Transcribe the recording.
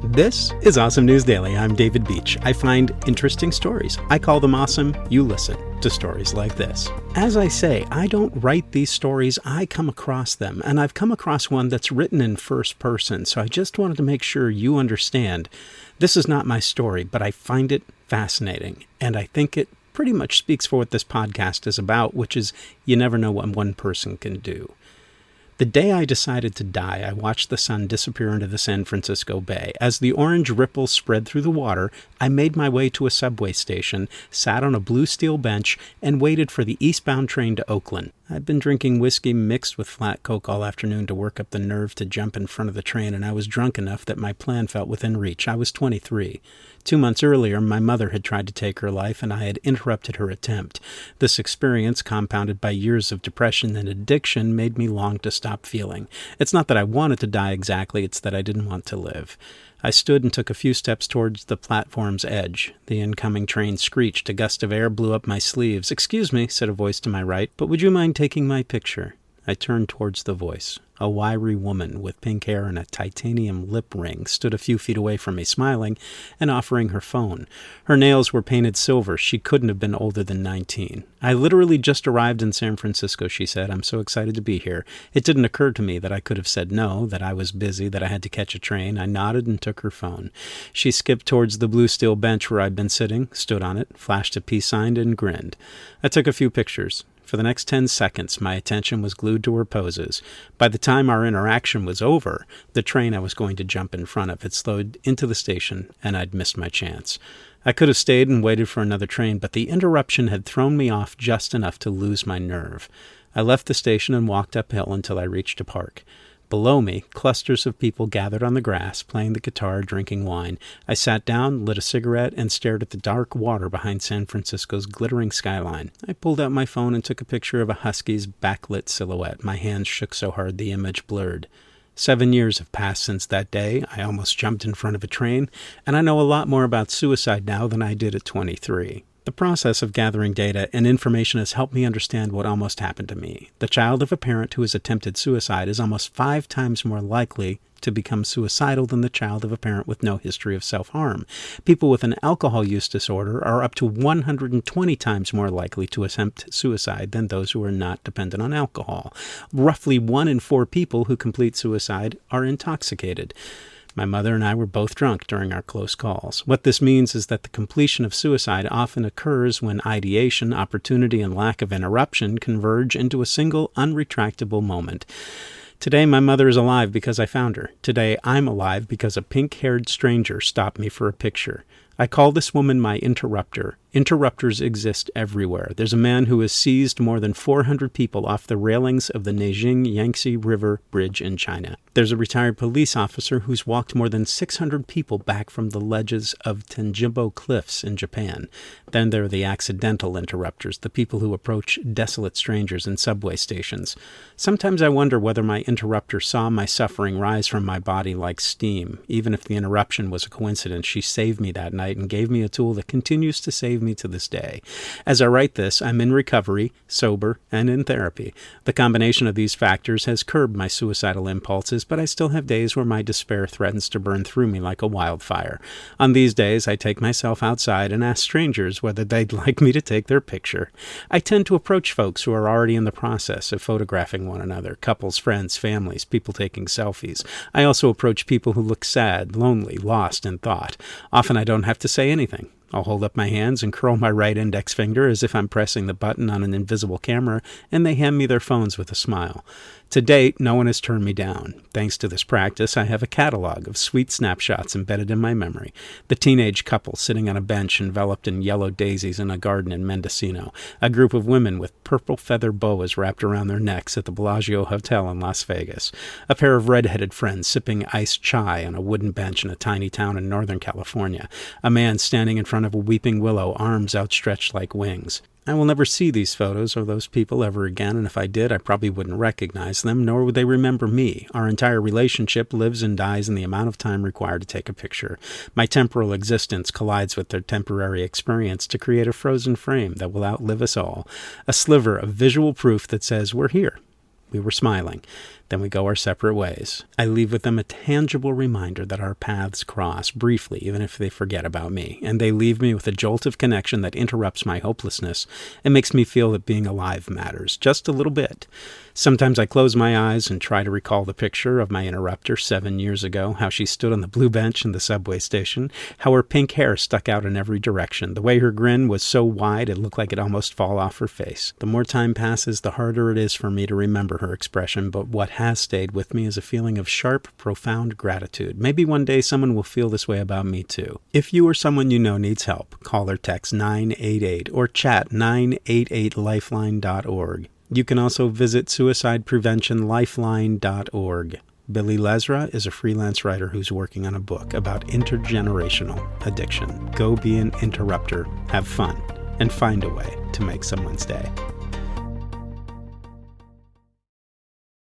This is Awesome News Daily. I'm David Beach. I find interesting stories. I call them awesome. You listen to stories like this. As I say, I don't write these stories. I come across them. And I've come across one that's written in first person. So I just wanted to make sure you understand. This is not my story, but I find it fascinating. And I think it pretty much speaks for what this podcast is about, which is you never know what one person can do. The day I decided to die, I watched the sun disappear into the San Francisco Bay. As the orange ripples spread through the water, I made my way to a subway station, sat on a blue steel bench, and waited for the eastbound train to Oakland. I'd been drinking whiskey mixed with flat Coke all afternoon to work up the nerve to jump in front of the train, and I was drunk enough that my plan felt within reach. I was 23. 2 months earlier, my mother had tried to take her life, and I had interrupted her attempt. This experience, compounded by years of depression and addiction, made me long to stop feeling. It's not that I wanted to die exactly, it's that I didn't want to live. I stood and took a few steps towards the platform's edge. The incoming train screeched. A gust of air blew up my sleeves. "Excuse me," said a voice to my right, "but would you mind taking my picture?" I turned towards the voice. A wiry woman with pink hair and a titanium lip ring stood a few feet away from me, smiling and offering her phone. Her nails were painted silver. She couldn't have been older than 19. "I literally just arrived in San Francisco," she said. "I'm so excited to be here." It didn't occur to me that I could have said no, that I was busy, that I had to catch a train. I nodded and took her phone. She skipped towards the blue steel bench where I'd been sitting, stood on it, flashed a peace sign, and grinned. I took a few pictures. For the next 10 seconds, my attention was glued to her poses. By the time our interaction was over, the train I was going to jump in front of had slowed into the station, and I'd missed my chance. I could have stayed and waited for another train, but the interruption had thrown me off just enough to lose my nerve. I left the station and walked uphill until I reached a park. Below me, clusters of people gathered on the grass, playing the guitar, drinking wine. I sat down, lit a cigarette, and stared at the dark water behind San Francisco's glittering skyline. I pulled out my phone and took a picture of a husky's backlit silhouette. My hands shook so hard the image blurred. 7 years have passed since that day. I almost jumped in front of a train, and I know a lot more about suicide now than I did at 23. The process of gathering data and information has helped me understand what almost happened to me. The child of a parent who has attempted suicide is almost 5 times more likely to become suicidal than the child of a parent with no history of self-harm. People with an alcohol use disorder are up to 120 times more likely to attempt suicide than those who are not dependent on alcohol. Roughly 1 in 4 people who complete suicide are intoxicated. My mother and I were both drunk during our close calls. What this means is that the completion of suicide often occurs when ideation, opportunity, and lack of interruption converge into a single, unretractable moment. Today, my mother is alive because I found her. Today, I'm alive because a pink-haired stranger stopped me for a picture. I call this woman my interrupter. Interrupters exist everywhere. There's a man who has seized more than 400 people off the railings of the Nanjing Yangtze River Bridge in China. There's a retired police officer who's walked more than 600 people back from the ledges of Tenjimbo Cliffs in Japan. Then there are the accidental interrupters, the people who approach desolate strangers in subway stations. Sometimes I wonder whether my interrupter saw my suffering rise from my body like steam. Even if the interruption was a coincidence, she saved me that night and gave me a tool that continues to save me to this day. As I write this, I'm in recovery, sober, and in therapy. The combination of these factors has curbed my suicidal impulses, but I still have days where my despair threatens to burn through me like a wildfire. On these days, I take myself outside and ask strangers whether they'd like me to take their picture. I tend to approach folks who are already in the process of photographing one another, couples, friends, families, people taking selfies. I also approach people who look sad, lonely, lost in thought. Often I don't have to say anything. I'll hold up my hands and curl my right index finger as if I'm pressing the button on an invisible camera, and they hand me their phones with a smile. To date, no one has turned me down. Thanks to this practice, I have a catalog of sweet snapshots embedded in my memory. The teenage couple sitting on a bench enveloped in yellow daisies in a garden in Mendocino. A group of women with purple feather boas wrapped around their necks at the Bellagio Hotel in Las Vegas. A pair of red-headed friends sipping iced chai on a wooden bench in a tiny town in Northern California. A man standing in front of a weeping willow, arms outstretched like wings. I will never see these photos or those people ever again, and if I did, I probably wouldn't recognize them, nor would they remember me. Our entire relationship lives and dies in the amount of time required to take a picture. My temporal existence collides with their temporary experience to create a frozen frame that will outlive us all, a sliver of visual proof that says we're here. We were smiling. Then we go our separate ways. I leave with them a tangible reminder that our paths cross briefly, even if they forget about me. And they leave me with a jolt of connection that interrupts my hopelessness and makes me feel that being alive matters, just a little bit. Sometimes I close my eyes and try to recall the picture of my interrupter 7 years ago, how she stood on the blue bench in the subway station, how her pink hair stuck out in every direction, the way her grin was so wide it looked like it almost fall off her face. The more time passes, the harder it is for me to remember her expression, but what has stayed with me is a feeling of sharp, profound gratitude. Maybe one day someone will feel this way about me too. If you or someone you know needs help, call or text 988 or chat 988lifeline.org. You can also visit suicidepreventionlifeline.org. Billy Lesra is a freelance writer who's working on a book about intergenerational addiction. Go be an interrupter, have fun, and find a way to make someone's day.